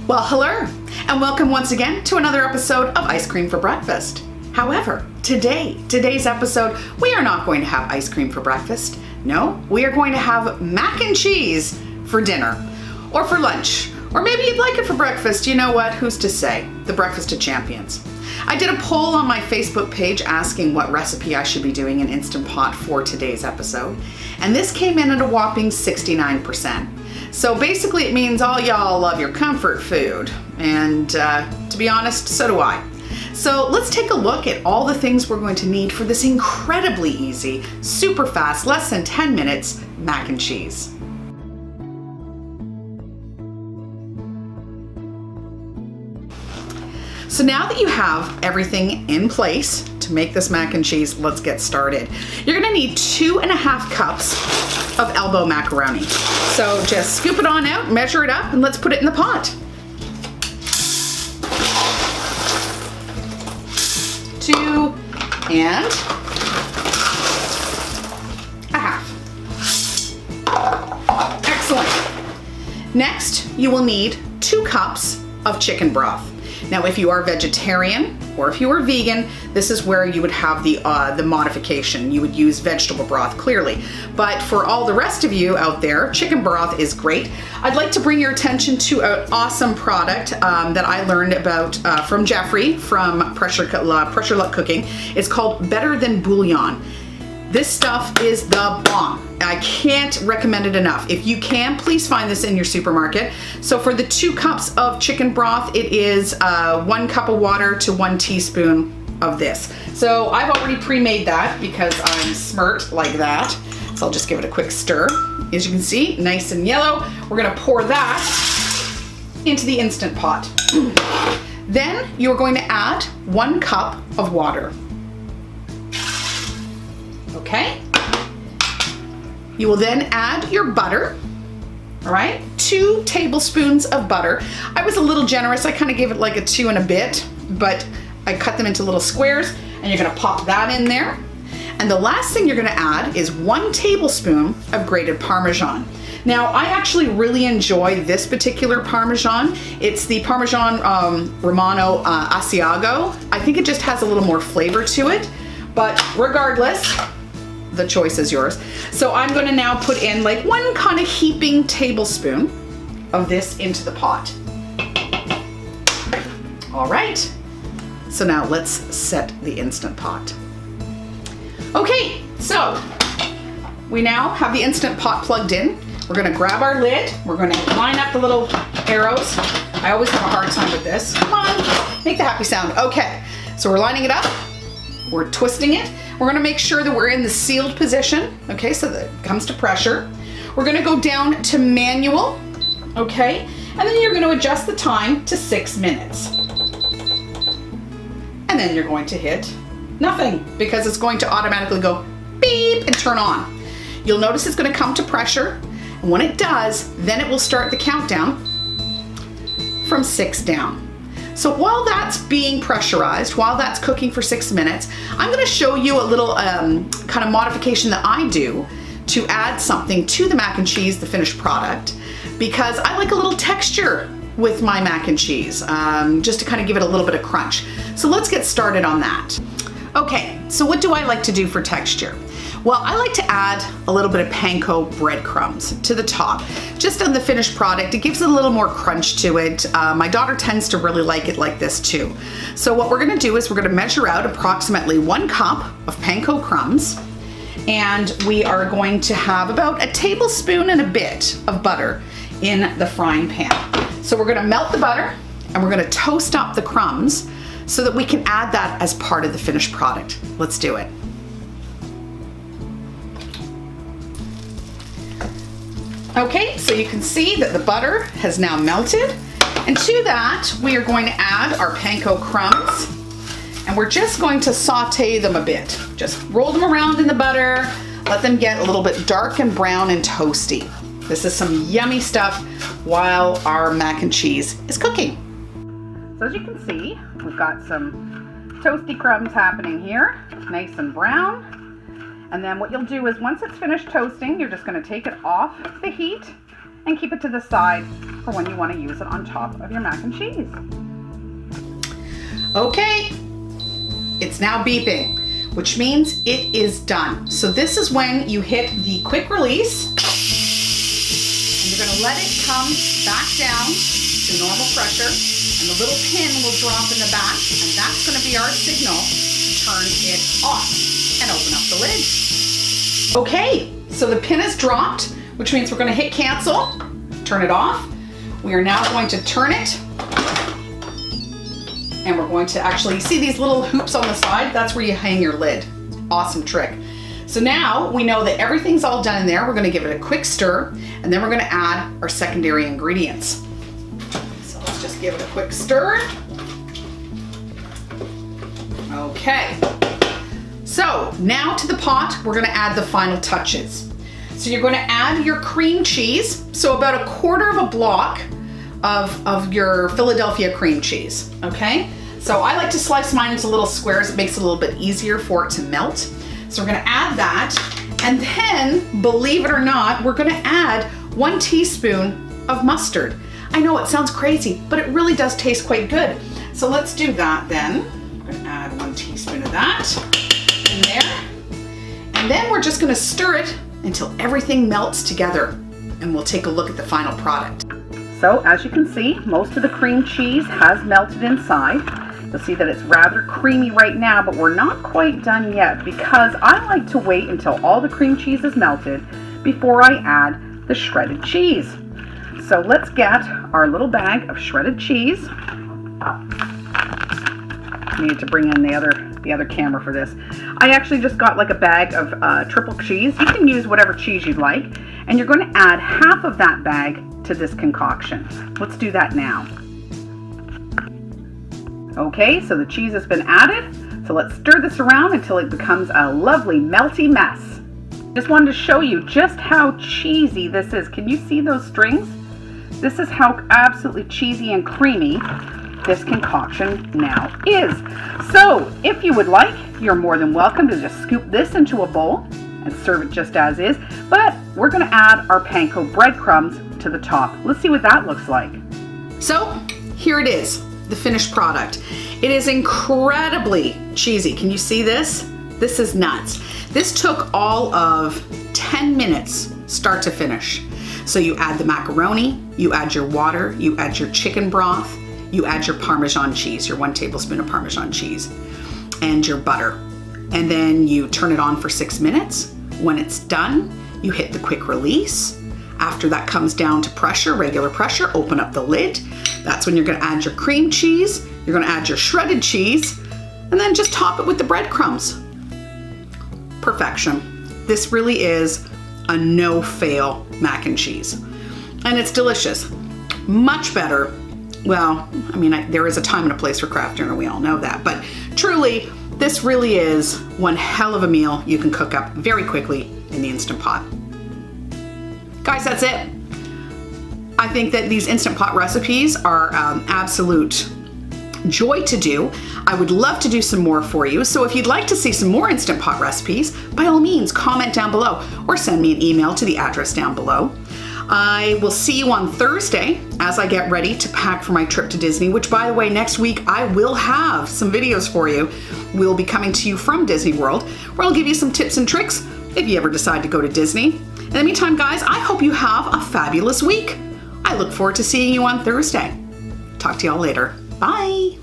Well, hello, and welcome once again to another episode of Ice Cream for Breakfast. However, today's episode, we are not going to have ice cream for breakfast. No, we are going to have mac and cheese for dinner, or for lunch, or maybe you'd like it for breakfast. You know what? Who's to say? The Breakfast of Champions. I did a poll on my Facebook page asking what recipe I should be doing in Instant Pot for today's episode, and this came in at a whopping 69%. So basically it means all y'all love your comfort food, and to be honest, so do I. So let's take a look at all the things we're going to need for this incredibly easy, super fast, less than 10 minutes mac and cheese. So now that you have everything in place to make this mac and cheese, let's get started. You're gonna need 2.5 cups of elbow macaroni. So just scoop it on out, measure it up, and let's put it in the pot. 2.5 Excellent. Next, you will need 2 cups of chicken broth. Now, if you are vegetarian or if you are vegan, this is where you would have the modification. You would use vegetable broth, clearly. But for all the rest of you out there, chicken broth is great. I'd like to bring your attention to an awesome product that I learned about from Jeffrey from Pressure Luck Cooking. It's called Better Than Bouillon. This stuff is the bomb. I can't recommend it enough. If you can, please find this in your supermarket. So for the 2 cups of chicken broth, it is 1 cup of water to 1 teaspoon of this. So I've already pre-made that because I'm smart like that. So I'll just give it a quick stir. As you can see, nice and yellow. We're gonna pour that into the Instant Pot. Then you're going to add 1 cup of water. Okay? You will then add your butter, all right? 2 tablespoons of butter. I was a little generous. I kind of gave it like a 2 and a bit, but I cut them into little squares, and you're gonna pop that in there. And the last thing you're gonna add is 1 tablespoon of grated Parmesan. Now, I actually really enjoy this particular Parmesan. It's the Parmesan Romano Asiago. I think it just has a little more flavor to it, but regardless, the choice is yours. So I'm gonna now put in like 1 kind of heaping tablespoon of this into the pot. All right, so now let's set the Instant Pot. Okay, so we now have the Instant Pot plugged in. We're gonna grab our lid. We're gonna line up the little arrows. I always have a hard time with this. Come on, make the happy sound. Okay, so we're lining it up. We're twisting it. We're gonna make sure that we're in the sealed position, okay, so that it comes to pressure. We're gonna go down to manual, okay, and then you're gonna adjust the time to 6 minutes. And then you're going to hit nothing because it's going to automatically go beep and turn on. You'll notice it's gonna come to pressure, and when it does, then it will start the countdown from 6 down. So while that's being pressurized, while that's cooking for 6 minutes, I'm gonna show you a little kind of modification that I do to add something to the mac and cheese, the finished product, because I like a little texture with my mac and cheese, just to kind of give it a little bit of crunch. So let's get started on that. Okay, so what do I like to do for texture? Well, I like to add a little bit of Panko breadcrumbs to the top, just on the finished product. It gives it a little more crunch to it. My daughter tends to really like it like this too. So what we're gonna do is we're gonna measure out approximately 1 cup of Panko crumbs, and we are going to have about a tablespoon and a bit of butter in the frying pan. So we're gonna melt the butter, and we're gonna toast up the crumbs so that we can add that as part of the finished product. Let's do it. Okay, so you can see that the butter has now melted, and to that we are going to add our Panko crumbs, and we're just going to saute them a bit. Just roll them around in the butter, let them get a little bit dark and brown and toasty. This is some yummy stuff while our mac and cheese is cooking. So as you can see, we've got some toasty crumbs happening here, nice and brown. And then what you'll do is once it's finished toasting, you're just gonna take it off the heat and keep it to the side for when you want to use it on top of your mac and cheese. Okay, it's now beeping, which means it is done. So this is when you hit the quick release, and you're gonna let it come back down to normal pressure, and the little pin will drop in the back, and that's gonna be our signal to turn it off and open up the lid. Okay, so the pin is dropped, which means we're gonna hit cancel, turn it off. We are now going to turn it, and we're going to actually see these little hoops on the side. That's where you hang your lid. Awesome trick. So now we know that everything's all done in there. We're gonna give it a quick stir, and then we're gonna add our secondary ingredients. So let's just give it a quick stir. Okay. So now to the pot, we're gonna add the final touches. So you're gonna add your cream cheese. So about 1/4 of a block of your Philadelphia cream cheese, okay? So I like to slice mine into little squares. It makes it a little bit easier for it to melt. So we're gonna add that, and then, believe it or not, we're gonna add 1 teaspoon of mustard. I know it sounds crazy, but it really does taste quite good. So let's do that then. I'm gonna add 1 teaspoon of that in there. And then we're just gonna stir it until everything melts together, and we'll take a look at the final product. So as you can see, most of the cream cheese has melted inside. You'll see that it's rather creamy right now, but we're not quite done yet because I like to wait until all the cream cheese is melted before I add the shredded cheese. So let's get our little bag of shredded cheese. I need to bring in the other camera for this. I actually just got like a bag of triple cheese. You can use whatever cheese you'd like, and you're going to add half of that bag to this concoction. Let's do that now. Okay, so the cheese has been added. So let's stir this around until it becomes a lovely melty mess. Just wanted to show you just how cheesy this is. Can you see those strings? This is how absolutely cheesy and creamy this concoction now is. So if you would like, you're more than welcome to just scoop this into a bowl and serve it just as is, but we're gonna add our panko breadcrumbs to the top. Let's see what that looks like. So here it is, the finished product. It is incredibly cheesy. Can you see this? This is nuts. This took all of 10 minutes, start to finish. So you add the macaroni, you add your water, you add your chicken broth, you add your Parmesan cheese, your 1 tablespoon of Parmesan cheese, and your butter. And then you turn it on for 6 minutes. When it's done, you hit the quick release. After that comes down to pressure, regular pressure, open up the lid. That's when you're gonna add your cream cheese, you're gonna add your shredded cheese, and then just top it with the breadcrumbs. Perfection. This really is a no-fail mac and cheese. And it's delicious. Much better. Well, I mean, there is a time and a place for craft dinner, we all know that, but truly, this really is one hell of a meal you can cook up very quickly in the Instant Pot. Guys, that's it. I think that these Instant Pot recipes are absolute joy to do. I would love to do some more for you, so if you'd like to see some more Instant Pot recipes, by all means, comment down below or send me an email to the address down below. I will see you on Thursday as I get ready to pack for my trip to Disney, which, by the way, next week I will have some videos for you. We'll be coming to you from Disney World, where I'll give you some tips and tricks if you ever decide to go to Disney. In the meantime, guys, I hope you have a fabulous week. I look forward to seeing you on Thursday. Talk to y'all later. Bye.